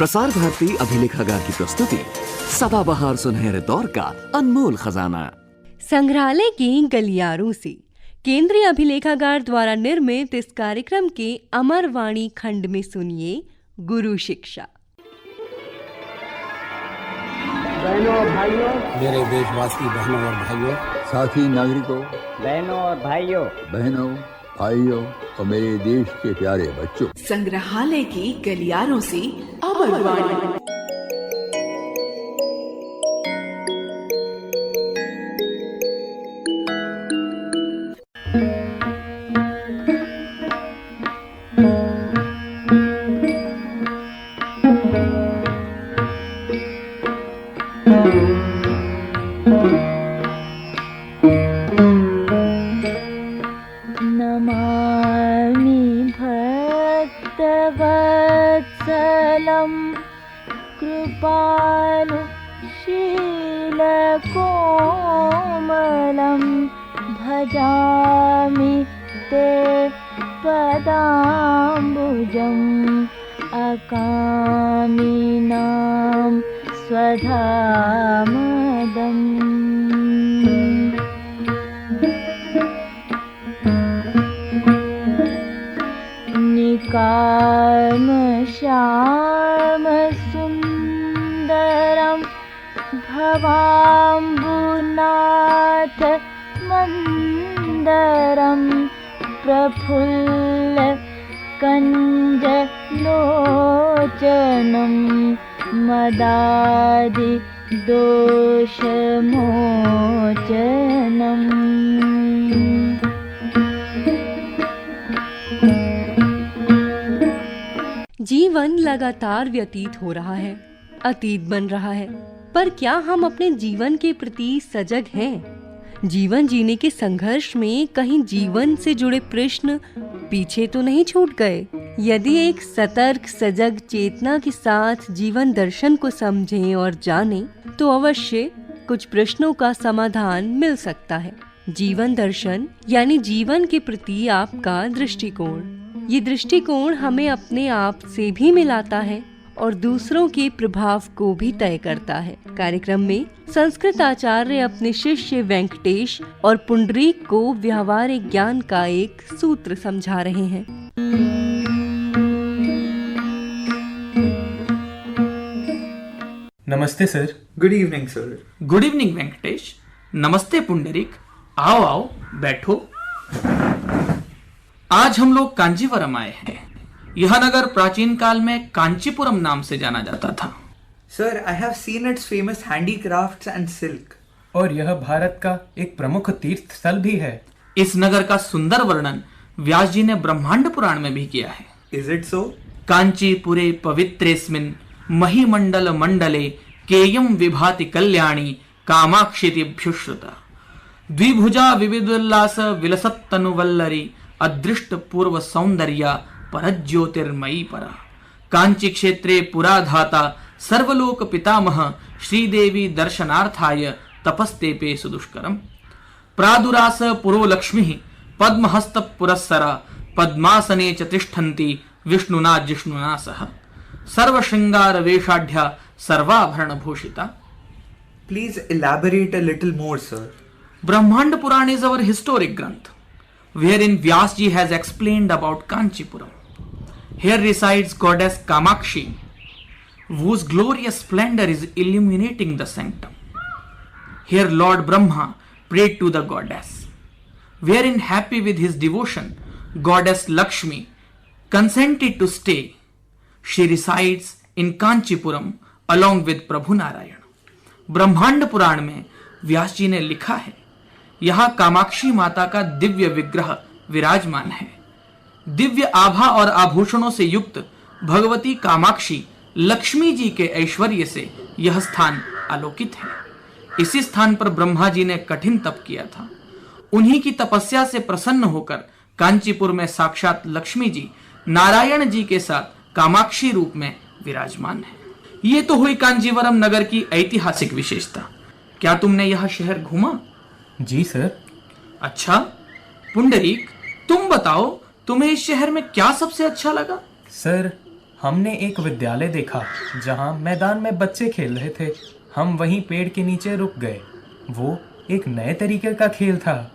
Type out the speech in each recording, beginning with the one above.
प्रसार भारती अभिलेखागार की प्रस्तुति सदाबहार सुनहरे दौर का अनमोल खजाना। संग्रहालय के गलियारों से केंद्रीय अभिलेखागार द्वारा निर्मित इस कार्यक्रम के अमर वाणी खंड में सुनिए गुरु शिक्षा। बहनों और भाइयों, मेरे देशवासी बहनों और भाइयों, साथी नागरिकों, बहनों और भाइयों, बहनों भाइयों और मेरे देश के प्यारे बच्चों, संग्रहालय की गलियारों से अमर वाणी। नमामि भक्तवत्सलं कृपालुशीलकोमलं भजामि ते पदाम्बुजम् अकामिनां स्वधामदम्। निकाम श्याम सुंदरम भवाम्बुनाथ मंदरम प्रफुल्ल कंज लोचनम मदादि दोषमोचनम। जीवन लगातार व्यतीत हो रहा है, अतीत बन रहा है, पर क्या हम अपने जीवन के प्रति सजग हैं? जीवन जीने के संघर्ष में कहीं जीवन से जुड़े प्रश्न पीछे तो नहीं छूट गए? यदि एक सतर्क सजग चेतना के साथ जीवन दर्शन को समझें और जानें, तो अवश्य कुछ प्रश्नों का समाधान मिल सकता है। जीवन दर्शन यानी जीवन के प्रति आपका दृष्टिकोण। ये दृष्टिकोण हमें अपने आप से भी मिलाता है और दूसरों के प्रभाव को भी तय करता है। कार्यक्रम में संस्कृत आचार्य अपने शिष्य वेंकटेश और पुंडरीक को व्यावहारिक ज्ञान का एक सूत्र समझा रहे हैं। नमस्ते sir. Good evening sir. Good evening Venkatesh. नमस्ते पुंडरीक। आओ आओ बैठो। आज हम लोग कांचीवरम आए हैं। यह नगर प्राचीन काल में कांचीपुरम नाम से जाना जाता था। Sir, I have seen it's famous handicrafts and silk. और यह भारत का एक प्रमुख तीर्थ स्थल भी है। इस नगर का सुंदर वर्णन व्यास जी ने ब्रह्मांड पुराण में भी किया है। Is it so? कांचीपुरे पवित्रेस्मिन् महिमंडल मंडले केयम विभाति कल्याणी कामाक्षितिभ्युश्रुता द्विभुजा विविधोल्लास विलसत्तनुवल्लरी अदृष्ट पूर्व सौंदर्या परज्योतिर्मयी परा। कांची क्षेत्रे पुराधाता सर्वलोक पितामह श्रीदेवी दर्शनार्थाय तपस्तेपे सुदुष्करम। प्रादुरास पुरो लक्ष्मी पद्महस्त पुरस्सरा पद्मासने च तिष्ठन्ति विष्णुना जिष्णुना सह सर्वशृंगार वेशाढ्या सर्वाभरण भूषिता। Please elaborate a little more, sir. Brahmand Puran is our historic granth, wherein Vyas ji has explained about Kanchipuram. Here resides goddess Kamakshi, whose glorious splendor is illuminating the sanctum. Here Lord Brahma prayed to the goddess, wherein happy with his devotion, goddess Lakshmi consented to stay. She resides in Kanchipuram along with Prabhu Narayan. ब्रह्मांड पुराण में व्यास जी ने लिखा है, यहाँ कामाक्षी माता का दिव्य विग्रह विराजमान है। दिव्य आभा और आभूषणों से युक्त भगवती कामाक्षी लक्ष्मी जी के ऐश्वर्य से यह स्थान आलोकित है। इसी स्थान पर ब्रह्मा जी ने कठिन तप किया था। उन्हीं की तपस्या से प्रसन्न होकर कांचीपुर में साक्षात लक्ष्मी जी नारायण जी के साथ कामाक्षी रूप में विराजमान है। ये तो हुई कांचीवरम नगर की ऐतिहासिक विशेषता। क्या तुमने यह शहर घूमा? जी सर। अच्छा पुंडरीक, तुम बताओ तुम्हें इस शहर में क्या सबसे अच्छा लगा? सर, हमने एक विद्यालय देखा जहाँ मैदान में बच्चे खेल रहे थे। हम वहीं पेड़ के नीचे रुक गए। वो एक नए तरीके का खेल था।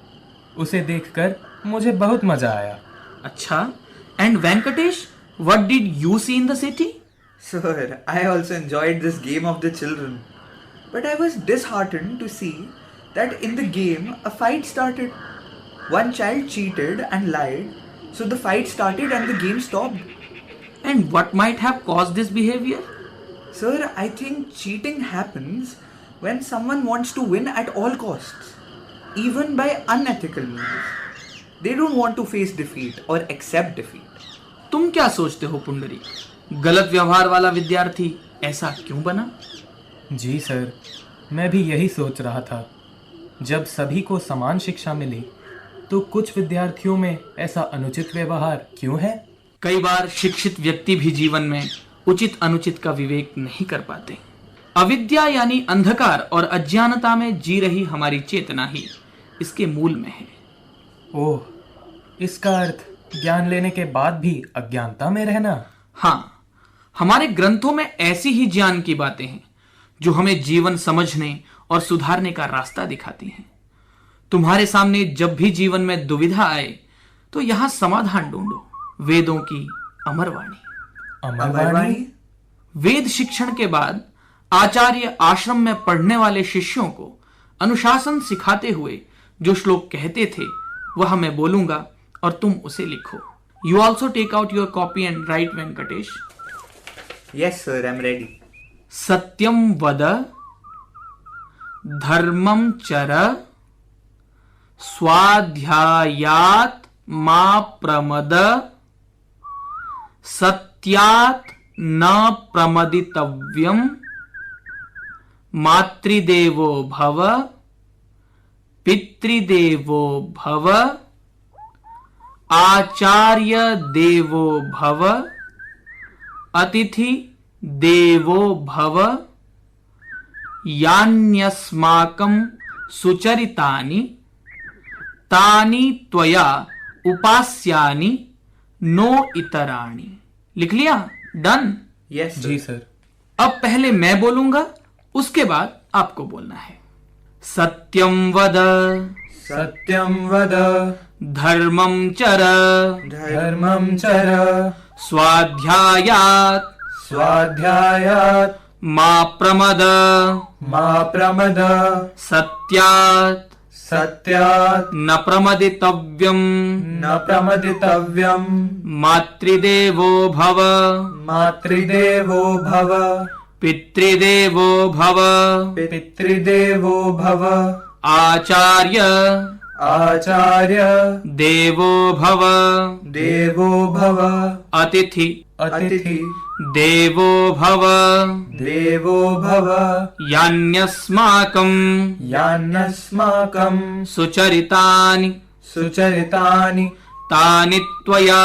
उसे देखकर मुझे बहुत मजा आया। अच्छा, and Venkatesh, what did you see in the city? Sir, I also enjoyed this game of the children. But I was disheartened to see that in the game a fight started. One child cheated and lied, so the fight started and the game stopped. And what might have caused this behavior? Sir, I think cheating happens when someone wants to win at all costs, even by unethical means. They don't want to face defeat or accept defeat. तुम क्या सोचते हो पुंडरी? गलत व्यवहार वाला विद्यार्थी ऐसा क्यों बना? जी सर, मैं भी यही सोच रहा था। जब सभी को समान शिक्षा मिली तो कुछ विद्यार्थियों में ऐसा अनुचित व्यवहार क्यों है? कई बार शिक्षित व्यक्ति भी जीवन में उचित अनुचित का विवेक नहीं कर पाते। अविद्या यानी अंधकार और अज्ञानता में जी रही हमारी चेतना ही इसके मूल में है। ओह, इसका अर्थ ज्ञान लेने के बाद भी अज्ञानता में रहना? हाँ, हमारे ग्रंथों में ऐसी ही ज्ञान की बातें हैं जो हमें जीवन समझने और सुधारने का रास्ता दिखाती हैं। तुम्हारे सामने जब भी जीवन में दुविधा आए तो यहां समाधान ढूंढो। वेदों की अमरवाणी। अमरवाणी? वेद शिक्षण के बाद आचार्य आश्रम में पढ़ने वाले शिष्यों को अनुशासन सिखाते हुए जो श्लोक कहते थे वह मैं बोलूंगा और तुम उसे लिखो। You also take out your copy and write, Venkatesh. Yes, sir, I'm ready. सत्यम वद, धर्मम चर, स्वाध्यायात मा प्रमद, सत्यात न प्रमदितव्यम, मातृदेवो भव, पितृदेवो भव, आचार्य देवो भव, अतिथि देवो भव, यान्यस्माकं सुचरितानि तानि त्वया उपास्यानि नो इतराणि। लिख लिया? डन? Yes, sir. जी सर। अब पहले मैं बोलूंगा, उसके बाद आपको बोलना है। सत्यम वद, सत्यम वद, धर्मम चर, धर्मम चर, स्वाध्यायात, स्वाध्यायात, मा प्रमद, मा प्रमद, सत्यात, सत्यात, न प्रमदितव्यम, न प्रमदितव्यम, मातृदेवो भव, मातृदेवो भव, पितृदेवो भव, पितृदेवो भव, आचार्य, आचार्य, देवो भव, देवो भव, अतिथि, अतिथि, देवो भव, देवो भव, यान्यस्माकं यान्यस्माकं सुचरितानि सुचरितानि तानि त्वया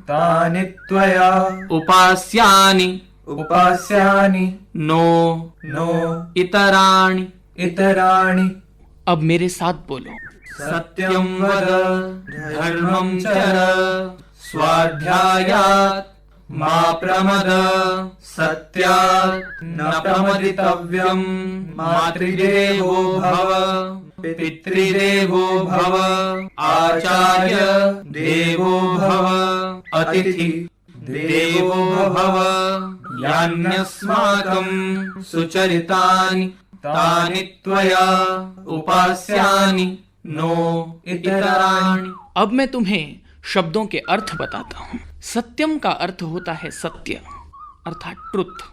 तानि त्वया उपास्यानि उपास्यानि नो नो इतराणि। इतराणि। अब मेरे साथ बोलो। सत्यम वद, धर्मम चर, स्वाध्यायात मा प्रमद, सत्यात न प्रमदितव्यम, मातृदेवो भव, पितृदेवो भव, आचार्य देवो भव, अतिथि देवो भव, यान्यस्माकं सुचरितानि तानि त्वया उपास्यानि नो इतराणि। अब मैं तुम्हें शब्दों के अर्थ बताता हूँ। सत्यम का अर्थ होता है सत्य अर्थात ट्रुथ।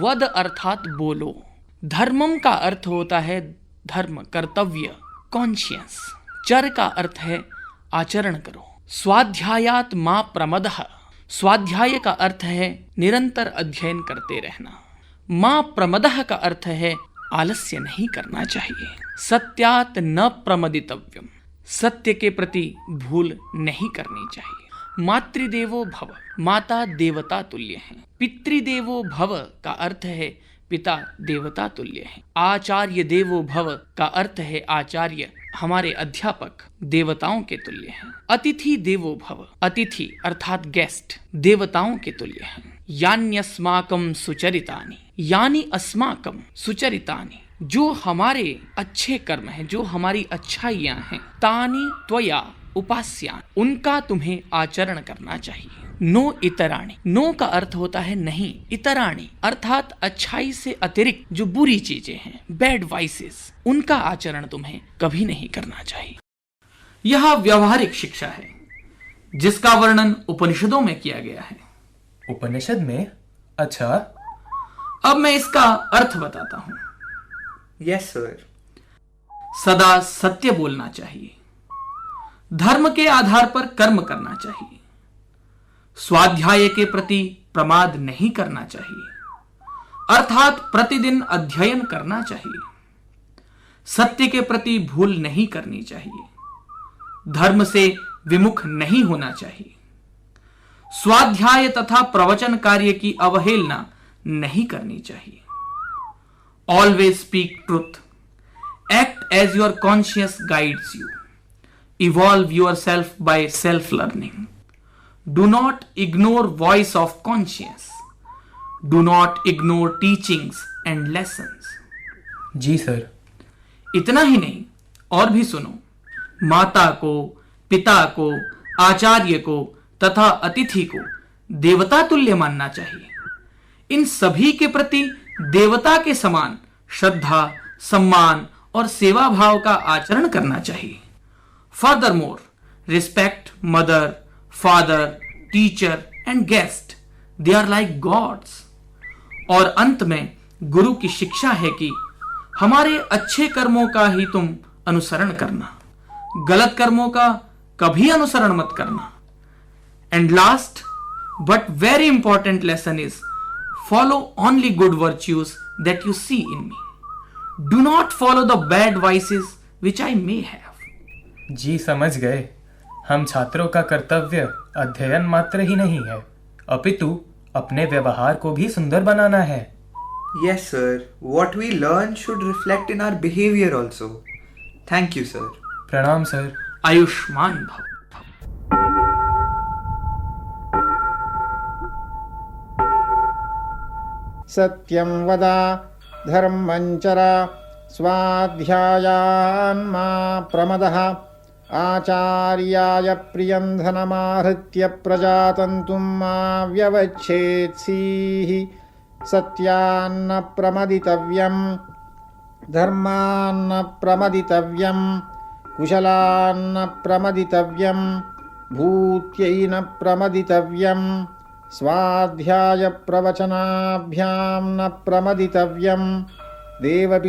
वद अर्थात बोलो। धर्मम का अर्थ होता है धर्म, कर्तव्य, कॉन्शियस। चर का अर्थ है आचरण करो। स्वाध्यायात मा प्रमदः, स्वाध्याय का अर्थ है निरंतर अध्ययन करते रहना। मा प्रमदः का अर्थ है आलस्य नहीं करना चाहिए। सत्यात न प्रमदितव्यम, सत्य के प्रति भूल नहीं करनी चाहिए। मातृदेवो भव, माता देवता तुल्य है। पितृदेवो भव का अर्थ है पिता देवता तुल्य है। आचार्य देवो भव का अर्थ है आचार्य हमारे अध्यापक देवताओं के तुल्य हैं। अतिथि देवो भव, अतिथि अर्थात गेस्ट देवताओं के तुल्य हैं। यान्यस्माकं सुचरितानि, यानी अस्माकं सुचरितानि, जो हमारे अच्छे कर्म हैं, जो हमारी अच्छाइयां हैं, तानि त्वया उपास्यानि, उनका तुम्हें आचरण करना चाहिए। नो इतराणि, नो का अर्थ होता है नहीं, इतराणि अर्थात अच्छाई से अतिरिक्त जो बुरी चीजें हैं, बैड वाइसेस, उनका आचरण तुम्हें कभी नहीं करना चाहिए। यह व्यवहारिक शिक्षा है जिसका वर्णन उपनिषदों में किया गया है। उपनिषद में? अच्छा, अब मैं इसका अर्थ बताता हूं। Yes sir. सदा सत्य बोलना चाहिए, धर्म के आधार पर कर्म करना चाहिए, स्वाध्याय के प्रति प्रमाद नहीं करना चाहिए, अर्थात प्रतिदिन अध्ययन करना चाहिए, सत्य के प्रति भूल नहीं करनी चाहिए, धर्म से विमुख नहीं होना चाहिए, स्वाध्याय तथा प्रवचन कार्य की अवहेलना नहीं करनी चाहिए। Always speak truth, act as your conscious guides you, evolve yourself by self learning, do not ignore voice of conscious, do not ignore teachings and lessons. जी सर। इतना ही नहीं, और भी सुनो। माता को, पिता को, आचार्य को तथा अतिथि को देवता तुल्य मानना चाहिए। इन सभी के प्रति देवता के समान श्रद्धा, सम्मान और सेवा भाव का आचरण करना चाहिए। Furthermore, respect mother, father, teacher and guest, they are like gods. और अंत में गुरु की शिक्षा है कि हमारे अच्छे कर्मों का ही तुम अनुसरण करना, गलत कर्मों का कभी अनुसरण मत करना। And last but very important lesson is follow only good virtues that you see in me. Do not follow the bad vices which I may have. जी समझ गए। हम छात्रों का कर्तव्य अध्ययन मात्र ही नहीं है, अपितु अपने व्यवहार को भी सुंदर बनाना है। Yes sir, what we learn should reflect in our behavior also. Thank you sir. प्रणाम सर। आयुष्मान भव। सत्यं वद धर्मं चर स्वाध्यायान्मा प्रमदः आचार्याय प्रियं धनमाहृत्य प्रजातन्तुं मा व्यवच्छेत्सीः सत्यान्न प्रमदितव्यं धर्मान्न प्रमदितव्यं कुशलान्न प्रमदितव्यं भूत्यै न प्रमदितव्यं स्वाध्याय प्रवचनाभ्यां न प्रमदितव्यं देवपितृकार्याभ्यां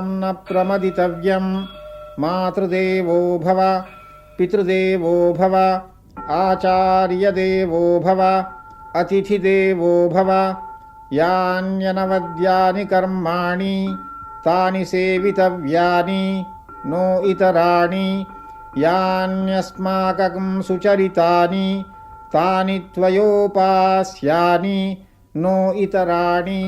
न प्रमदितव्यं मातृदेवो भव पितृदेवो भव आचार्यदेवो भव अतिथिदेवो भव यान्यनवद्यानि कर्माणि तानि सेवितव्यानि नो इतराणि यान्यस्माकं सुचरितानि तानि त्वयोपास्यानि नो इतराणि।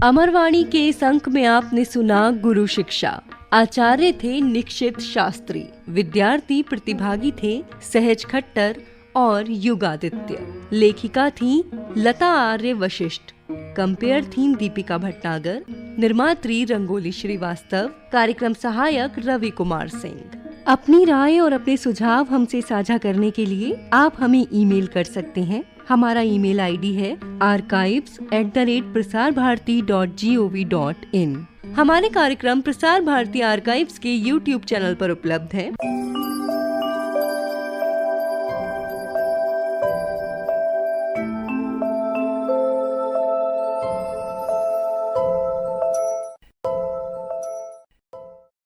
अमरवाणी के इस अंक में आपने सुना गुरु शिक्षा। आचार्य थे निक्षित शास्त्री, विद्यार्थी प्रतिभागी थे सहज खट्टर और युगादित्य, लेखिका थी लता आर्य वशिष्ठ, कंपेयर थीम दीपिका भटनागर, निर्मात्री रंगोली श्रीवास्तव, कार्यक्रम सहायक रवि कुमार सिंह। अपनी राय और अपने सुझाव हमसे साझा करने के लिए आप हमें ईमेल कर सकते हैं। हमारा ईमेल आईडी है archives@prasarbharati.gov.in। हमारे कार्यक्रम प्रसार भारती आर्काइव्स के YouTube चैनल पर उपलब्ध है।